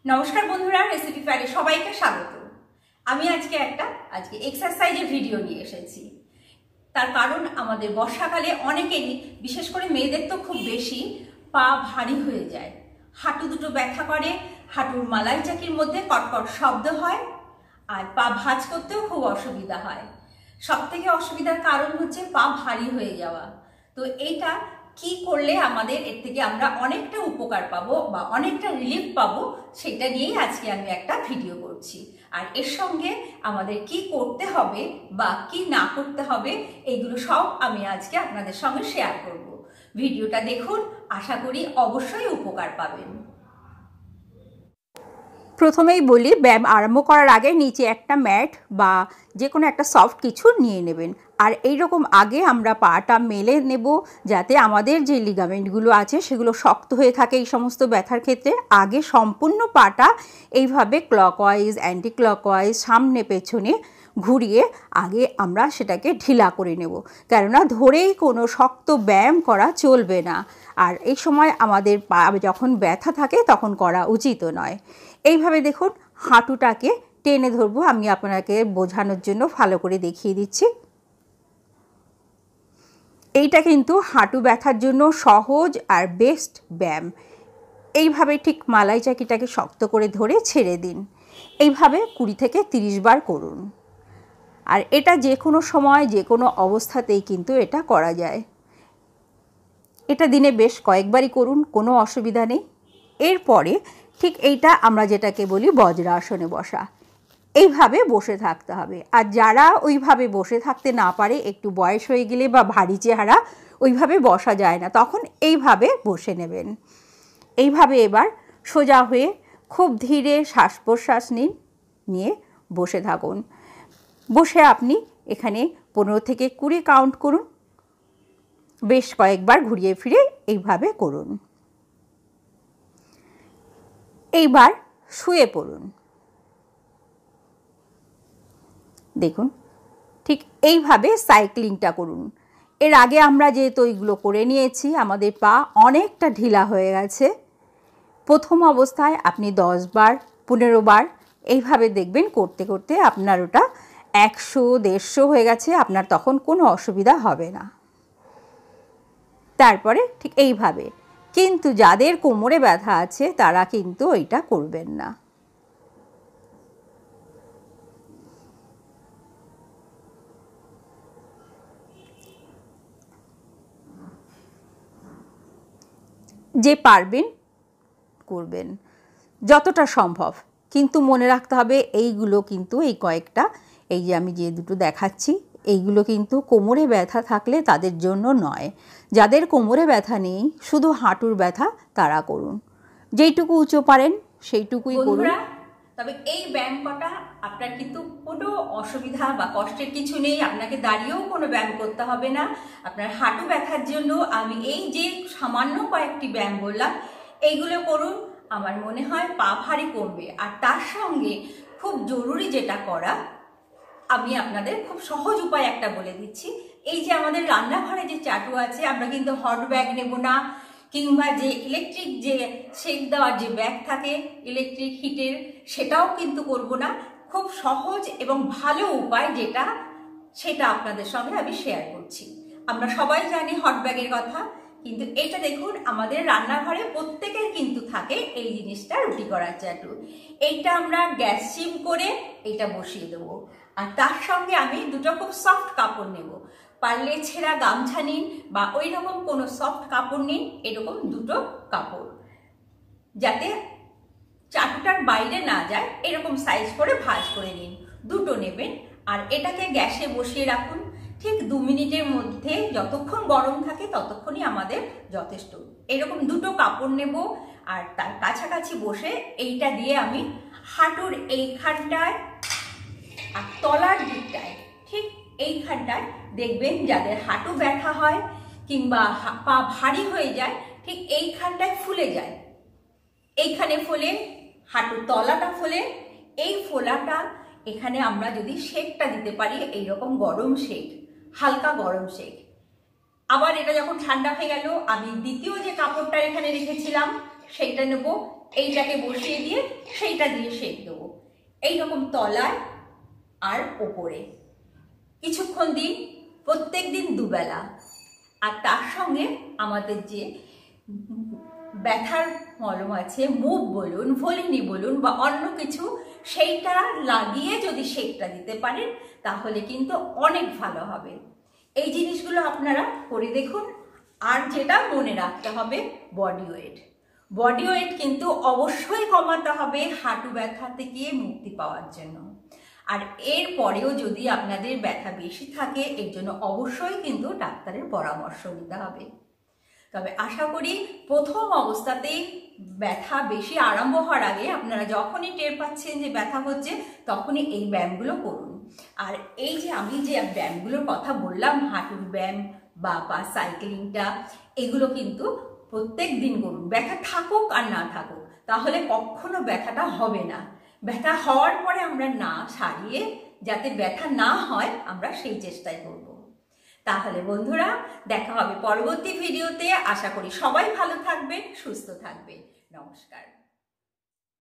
নমস্কার বন্ধুরা, রেসিপি ফায়ারে সবাইকে স্বাগত। আমি আজকে এক্সারসাইজের ভিডিও নিয়ে এসেছি। তার কারণ আমাদের বর্ষাকালে অনেকেরই, বিশেষ করে মেয়েদের তো খুব বেশি, পা ভারী হয়ে যায়, হাঁটু দুটো ব্যথা করে, হাঁটুর মালাই চাকির মধ্যে কটকট শব্দ হয়, আর পা ভাঁজ করতেও খুব অসুবিধা হয়। সবথেকে অসুবিধার কারণ হচ্ছে পা ভারী হয়ে যাওয়া। তো এইটা কি করলে আমাদের এর থেকে আমরা অনেকটা উপকার পাবো বা অনেকটা রিলিফ পাবো, সেটা নিয়েই আজকে আমি একটা ভিডিও করছি। আর এর সঙ্গে আমাদের কি করতে হবে বা কি না করতে হবে, এইগুলো সব আমি আজকে আপনাদের সঙ্গে শেয়ার করব। ভিডিওটা দেখুন, আশা করি অবশ্যই উপকার পাবেন। প্রথমেই বলি, ব্যায়াম আরম্ভ করার আগে নিচে একটা ম্যাট বা যে কোনো একটা সফট কিছু নিয়ে নেবেন। আর এইরকম আগে আমরা পাটা মেলে নেব, যাতে আমাদের যে লিগামেন্টগুলো আছে সেগুলো শক্ত হয়ে থাকে। এই সমস্ত ব্যথার ক্ষেত্রে আগে সম্পূর্ণ পাটা এইভাবে ক্লকওয়াইজ, অ্যান্টি ক্লকওয়াইজ, সামনে পেছনে ঘুরিয়ে আগে আমরা সেটাকে ঢিলা করে নেব, কেননা ধরেই কোনো শক্ত ব্যায়াম করা চলবে না। আর এই সময় আমাদের পা যখন ব্যথা থাকে তখন করা উচিত নয়। এইভাবে দেখুন, হাঁটুটাকে টেনে ধরবো। আমি আপনাকে বোঝানোর জন্য ভালো করে দেখিয়ে দিচ্ছি। এইটা কিন্তু হাঁটু ব্যথার জন্য সহজ আর বেস্ট ব্যায়াম। এইভাবে ঠিক মালাই চাকিটাকে শক্ত করে ধরে ছেড়ে দিন। এইভাবে 20 থেকে 30 বার করুন। আর এটা যে কোনো সময়, যে কোনো অবস্থাতেই কিন্তু এটা করা যায়। এটা দিনে বেশ কয়েকবারই করুন, কোনো অসুবিধা নেই। এরপরে ঠিক এইটা আমরা যেটাকে বলি বজ্রাসনে বসা। এইভাবে বসে থাকতে হবে। আর যারা ওইভাবে বসে থাকতে না পারে, একটু বয়স হয়ে গেলে বা ভারী চেহারা, ওইভাবে বসা যায় না, তখন এইভাবে বসে নেবেন। এইভাবে এবার সোজা হয়ে খুব ধীরে শ্বাস প্রশ্বাস নিয়ে বসে থাকুন। বসে আপনি এখানে 15 থেকে 20 কাউন্ট করুন। বেশ কয়েকবার ঘুরিয়ে ফিরে এইভাবে করুন। এইবার শুয়ে পড়ুন। দেখুন, ঠিক এইভাবে সাইক্লিংটা করুন। এর আগে আমরা যেহেতু এইগুলো করে নিয়েছি, আমাদের পা অনেকটা ঢিলা হয়ে গেছে। প্রথম অবস্থায় আপনি 10 বার, 15 বার এইভাবে দেখবেন করতে করতে আপনার ওটা 100, 150 হয়ে গেছে। আপনার তখন কোনো অসুবিধা হবে না। তারপরে ঠিক এইভাবে, কিন্তু যাদের কোমরে ব্যথা আছে তারা কিন্তু এটা করবেন না। যে পারবেন করবেন যতটা সম্ভব, কিন্তু মনে রাখতে হবে এইগুলো কিন্তু, এই কয়েকটা, এই যে আমি যে দুটো দেখাচ্ছি, এইগুলো কিন্তু কোমরে ব্যথা থাকলে তাদের জন্য নয়। যাদের কোমরে ব্যথা নেই, শুধু হাঁটুর ব্যথা, তারা করুন। যেইটুকু উঁচু পারেন সেইটুকুই করুন। তবে এই ব্যায়াম করা আপনার কিন্তু কোনো অসুবিধা বা কষ্টের কিছু নেই। আপনাকে দাঁড়িয়েও কোনো ব্যায়াম করতে হবে না। আপনার হাঁটু ব্যথার জন্য আমি এই যে সামান্য কয়েকটি ব্যায়াম বললাম, এইগুলো করুন। আমার মনে হয় পা ভারী কমবে। আর তার সঙ্গে খুব জরুরি যেটা করা, আমি আপনাদের খুব সহজ উপায় একটা বলে দিচ্ছি। এই যে আমাদের রান্নাঘরে যে চাটু আছে, আমরা কিন্তু হট ব্যাগ নেব না, কিংবা যে ইলেকট্রিক যে সেক দেওয়ার যে ব্যাগ থাকে ইলেকট্রিক হিটের, সেটাও কিন্তু করব না। খুব সহজ এবং ভালো উপায় যেটা, সেটা আপনাদের সঙ্গে আমি শেয়ার করছি। আমরা সবাই জানি হট ব্যাগের কথা, কিন্তু এটা দেখুন, আমাদের রান্নাঘরে প্রত্যেকের কিন্তু থাকে এই জিনিসটা, রুটি করার চাটু। এইটা আমরা গ্যাস সিম করে এইটা বসিয়ে দেবো। আর তার সঙ্গে আমি দুটো খুব সফট কাপড় নেব। পারলে ছেঁড়া গামছা নিন বা ওই রকম কোনো সফট কাপড় নিন, এরকম দুটো কাপড়, যাতে চাটুটার বাইরে না যায়, এরকম সাইজ করে ভাঁজ করে নিন। দুটো নেবেন। আর এটাকে গ্যাসে বসিয়ে রাখুন। ঠিক 2 মিনিটের মধ্যে, যতক্ষণ গরম থাকে ততক্ষণই আমাদের যথেষ্ট। এরকম দুটো কাপড় নেব। আর তার কাছাকাছি বসে এইটা দিয়ে আমি হাঁটুর এইখানটায় আর তলার দিকটায়, ঠিক এইখানটায় দেখবেন যাদের হাঁটু ব্যথা হয় কিংবা পা ভারী হয়ে যায়, ঠিক এইখানটায় ফুলে যায়। এইখানে ফোলে, হাঁটুর তলাটা ফোলে। এই ফোলাটা এখানে আমরা যদি সেকটা দিতে পারি, এইরকম গরম সেক, হালকা গরম সেক। আবার এটা যখন ঠান্ডা হয়ে গেল, আমি দ্বিতীয় যে কাপড়টা এখানে রেখেছিলাম সেইটা নেব। এইটাকে বসিয়ে দিয়ে সেইটা দিয়ে সেঁক দেবো। এইরকম তলায় আর ওপরে কিছুক্ষণ দিন, প্রত্যেক দিন দুবেলা। আর তার সঙ্গে আমাদের যে ব্যথার মলম আছে, মুভ বলুন, ভলিনি বলুন বা অন্য কিছু, সেইটা লাগিয়ে যদি সেকটা দিতে পারেন তাহলে কিন্তু অনেক ভালো হবে। এই জিনিসগুলো আপনারা করে দেখুন। আর যেটা মনে রাখতে হবে, বডি ওয়েট। বডি ওয়েট কিন্তু অবশ্যই কমাতে হবে হাঁটু ব্যথা থেকে মুক্তি পাওয়ার জন্য। আর এর পরেও যদি আপনাদের ব্যথা বেশি থাকে, এর জন্য অবশ্যই কিন্তু ডাক্তারের পরামর্শ নিতে হবে। তবে আশা করি প্রথম অবস্থাতেই ব্যথা বেশি আরম্ভ হওয়ার আগে আপনারা যখনই টের পাচ্ছেন যে ব্যথা হচ্ছে, তখনই এই ব্যায়ামগুলো করুন। আর এই যে আমি যে ব্যায়ামগুলোর কথা বললাম, হাঁটুর ব্যায়াম বা সাইক্লিংটা, এগুলো কিন্তু প্রত্যেক দিন করুন, ব্যথা থাকুক আর না থাকুক। তাহলে কখনো ব্যথাটা হবে না। ব্যথা হওয়ার পরে আমরা না সারিয়ে যাতে ব্যথা না হয়, আমরা সেই চেষ্টাই করব। তাহলে বন্ধুরা, দেখা হবে পরবর্তী ভিডিওতে। আশা করি সবাই ভালো থাকবেন, সুস্থ থাকবেন। নমস্কার।